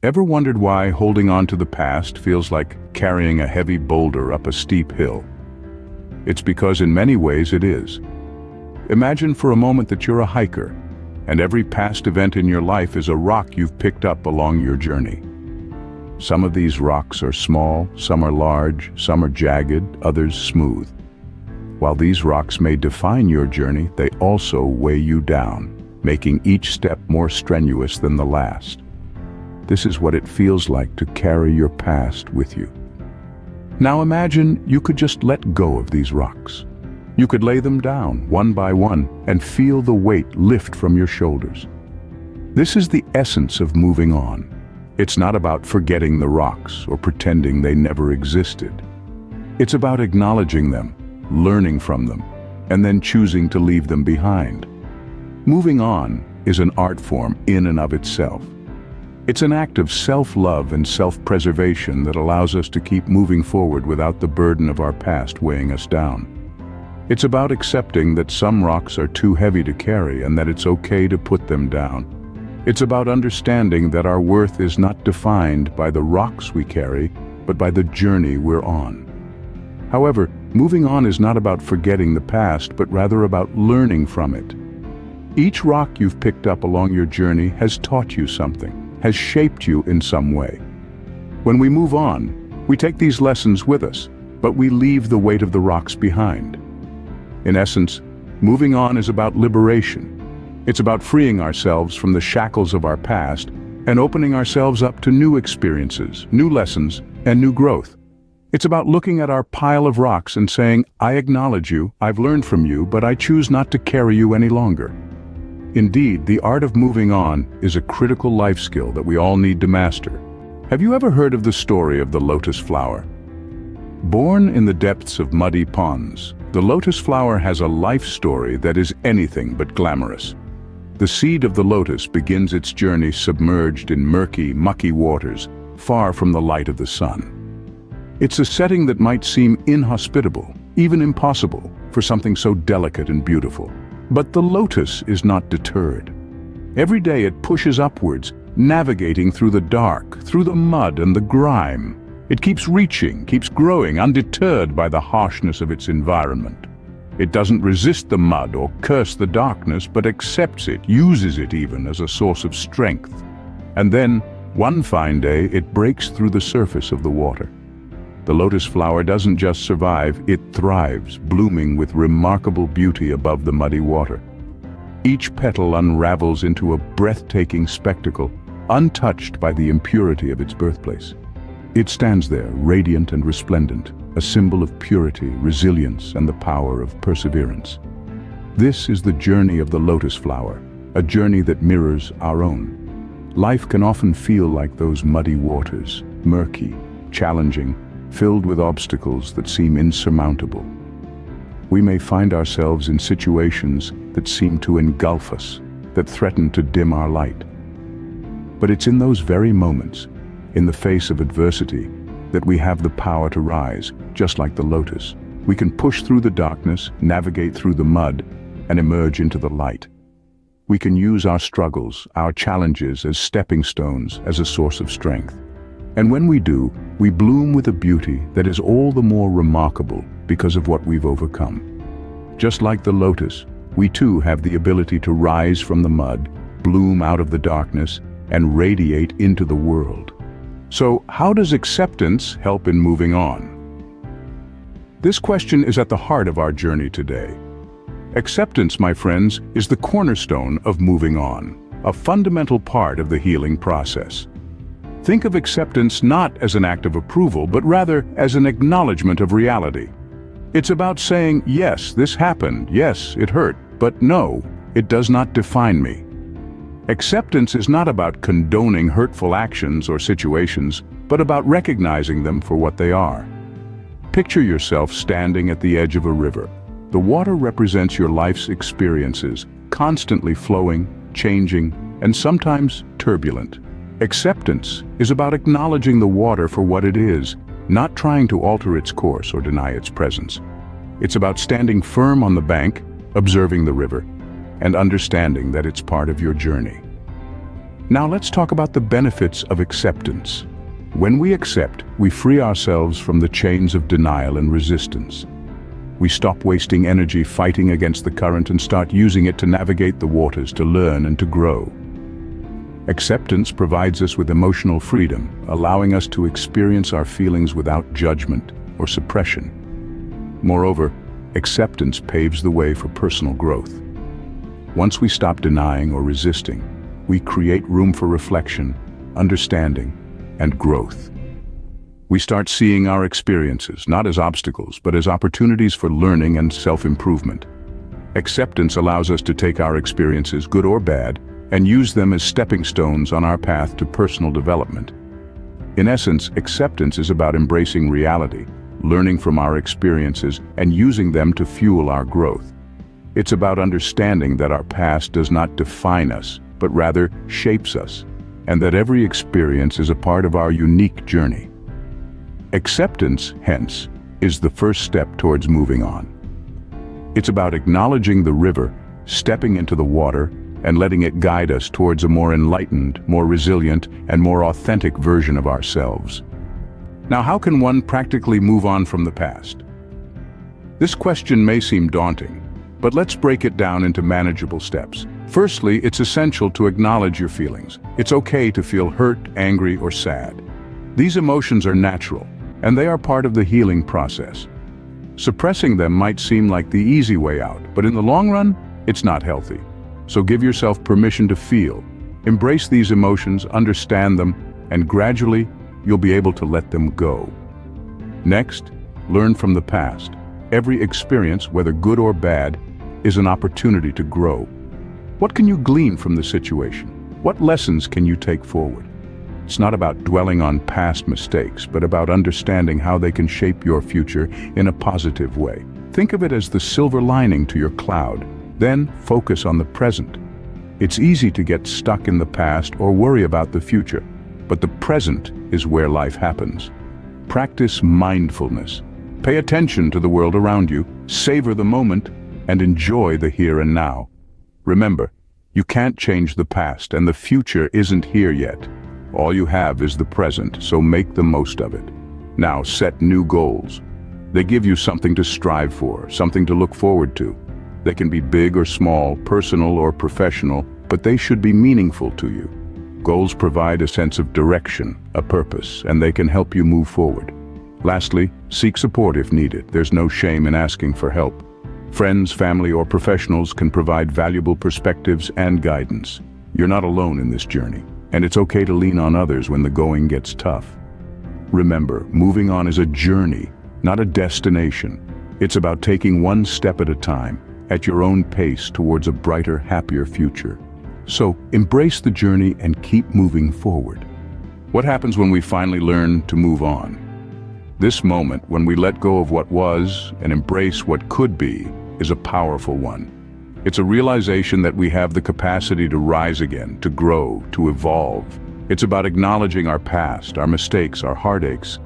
Ever wondered why holding on to the past feels like carrying a heavy boulder up a steep hill? It's because in many ways it is. Imagine for a moment that you're a hiker, and every past event in your life is a rock you've picked up along your journey. Some of these rocks are small, some are large, some are jagged, others smooth. While these rocks may define your journey, they also weigh you down, making each step more strenuous than the last. This is what it feels like to carry your past with you. Now imagine you could just let go of these rocks. You could lay them down one by one and feel the weight lift from your shoulders. This is the essence of moving on. It's not about forgetting the rocks or pretending they never existed. It's about acknowledging them, learning from them, and then choosing to leave them behind. Moving on is an art form in and of itself. It's an act of self-love and self-preservation that allows us to keep moving forward without the burden of our past weighing us down. It's about accepting that some rocks are too heavy to carry and that it's okay to put them down. It's about understanding that our worth is not defined by the rocks we carry, but by the journey we're on. However, moving on is not about forgetting the past, but rather about learning from it. Each rock you've picked up along your journey has taught you something, has shaped you in some way. When we move on, we take these lessons with us, but we leave the weight of the rocks behind. In essence, moving on is about liberation. It's about freeing ourselves from the shackles of our past and opening ourselves up to new experiences, new lessons, and new growth. It's about looking at our pile of rocks and saying, I acknowledge you, I've learned from you, but I choose not to carry you any longer. Indeed, the art of moving on is a critical life skill that we all need to master. Have you ever heard of the story of the lotus flower? Born in the depths of muddy ponds, the lotus flower has a life story that is anything but glamorous. The seed of the lotus begins its journey submerged in murky, mucky waters, far from the light of the sun. It's a setting that might seem inhospitable, even impossible, for something so delicate and beautiful. But the lotus is not deterred. Every day it pushes upwards, navigating through the dark, through the mud and the grime. It keeps reaching, keeps growing, undeterred by the harshness of its environment. It doesn't resist the mud or curse the darkness, but accepts it, uses it even as a source of strength. And then, one fine day, it breaks through the surface of the water. The lotus flower doesn't just survive, it thrives, blooming with remarkable beauty above the muddy water. Each petal unravels into a breathtaking spectacle, untouched by the impurity of its birthplace. It stands there, radiant and resplendent, a symbol of purity, resilience, and the power of perseverance. This is the journey of the lotus flower, a journey that mirrors our own. Life can often feel like those muddy waters, murky, challenging, filled with obstacles that seem insurmountable. We may find ourselves in situations that seem to engulf us, that threaten to dim our light. But it's in those very moments, in the face of adversity, that we have the power to rise, just like the lotus. We can push through the darkness, navigate through the mud, and emerge into the light. We can use our struggles, our challenges as stepping stones, as a source of strength. And when we do, we bloom with a beauty that is all the more remarkable because of what we've overcome. Just like the lotus, we too have the ability to rise from the mud, bloom out of the darkness, and radiate into the world. So, how does acceptance help in moving on? This question is at the heart of our journey today. Acceptance, my friends, is the cornerstone of moving on, a fundamental part of the healing process. Think of acceptance not as an act of approval, but rather as an acknowledgement of reality. It's about saying, yes, this happened, yes, it hurt, but no, it does not define me. Acceptance is not about condoning hurtful actions or situations, but about recognizing them for what they are. Picture yourself standing at the edge of a river. The water represents your life's experiences, constantly flowing, changing, and sometimes turbulent. Acceptance is about acknowledging the water for what it is, not trying to alter its course or deny its presence. It's about standing firm on the bank, observing the river, and understanding that it's part of your journey. Now let's talk about the benefits of acceptance. When we accept, we free ourselves from the chains of denial and resistance. We stop wasting energy fighting against the current and start using it to navigate the waters, to learn and to grow. Acceptance provides us with emotional freedom, allowing us to experience our feelings without judgment or suppression. Moreover, acceptance paves the way for personal growth. Once we stop denying or resisting, we create room for reflection, understanding, and growth. We start seeing our experiences not as obstacles, but as opportunities for learning and self-improvement. Acceptance allows us to take our experiences, good or bad, and use them as stepping stones on our path to personal development. In essence, acceptance is about embracing reality, learning from our experiences, and using them to fuel our growth. It's about understanding that our past does not define us, but rather shapes us, and that every experience is a part of our unique journey. Acceptance, hence, is the first step towards moving on. It's about acknowledging the river, stepping into the water, and letting it guide us towards a more enlightened, more resilient, and more authentic version of ourselves. Now, how can one practically move on from the past? This question may seem daunting, but let's break it down into manageable steps. Firstly, it's essential to acknowledge your feelings. It's okay to feel hurt, angry, or sad. These emotions are natural, and they are part of the healing process. Suppressing them might seem like the easy way out, but in the long run, it's not healthy. So give yourself permission to feel. Embrace these emotions, understand them, and gradually, you'll be able to let them go. Next, learn from the past. Every experience, whether good or bad, is an opportunity to grow. What can you glean from the situation? What lessons can you take forward? It's not about dwelling on past mistakes, but about understanding how they can shape your future in a positive way. Think of it as the silver lining to your cloud. Then focus on the present. It's easy to get stuck in the past or worry about the future, but the present is where life happens. Practice mindfulness. Pay attention to the world around you, savor the moment, and enjoy the here and now. Remember, you can't change the past, and the future isn't here yet. All you have is the present, so make the most of it. Now set new goals. They give you something to strive for, something to look forward to. They can be big or small, personal or professional, but they should be meaningful to you. Goals provide a sense of direction, a purpose, and they can help you move forward. Lastly, seek support if needed. There's no shame in asking for help. Friends, family, or professionals can provide valuable perspectives and guidance. You're not alone in this journey, and it's okay to lean on others when the going gets tough. Remember, moving on is a journey, not a destination. It's about taking one step at a time, at your own pace towards a brighter, happier future. So, embrace the journey and keep moving forward. What happens when we finally learn to move on? This moment, when we let go of what was and embrace what could be, is a powerful one. It's a realization that we have the capacity to rise again, to grow, to evolve. It's about acknowledging our past, our mistakes, our heartaches,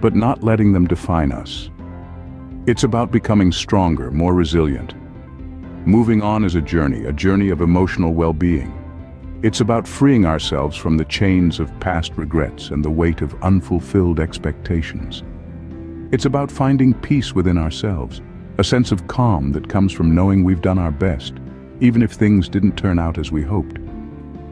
but not letting them define us. It's about becoming stronger, more resilient. Moving on is a journey of emotional well-being. It's about freeing ourselves from the chains of past regrets and the weight of unfulfilled expectations. It's about finding peace within ourselves, a sense of calm that comes from knowing we've done our best, even if things didn't turn out as we hoped.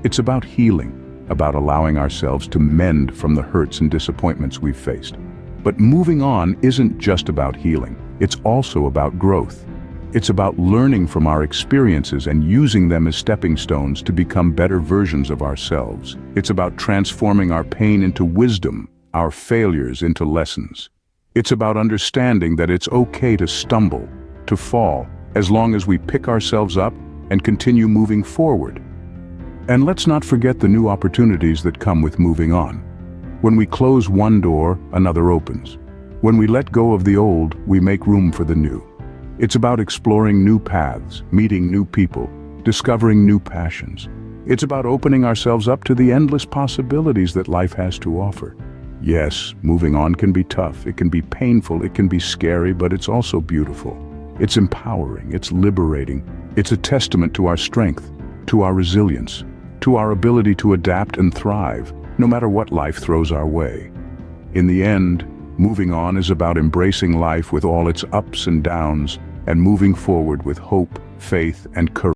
It's about healing, about allowing ourselves to mend from the hurts and disappointments we've faced. But moving on isn't just about healing, it's also about growth. It's about learning from our experiences and using them as stepping stones to become better versions of ourselves. It's about transforming our pain into wisdom, our failures into lessons. It's about understanding that it's okay to stumble, to fall, as long as we pick ourselves up and continue moving forward. And let's not forget the new opportunities that come with moving on. When we close one door, another opens. When we let go of the old, we make room for the new. It's about exploring new paths, meeting new people, discovering new passions. It's about opening ourselves up to the endless possibilities that life has to offer. Yes, moving on can be tough, it can be painful, it can be scary, but it's also beautiful. It's empowering, it's liberating. It's a testament to our strength, to our resilience. to our ability to adapt and thrive, no matter what life throws our way. In the end, moving on is about embracing life with all its ups and downs and moving forward with hope, faith, and courage.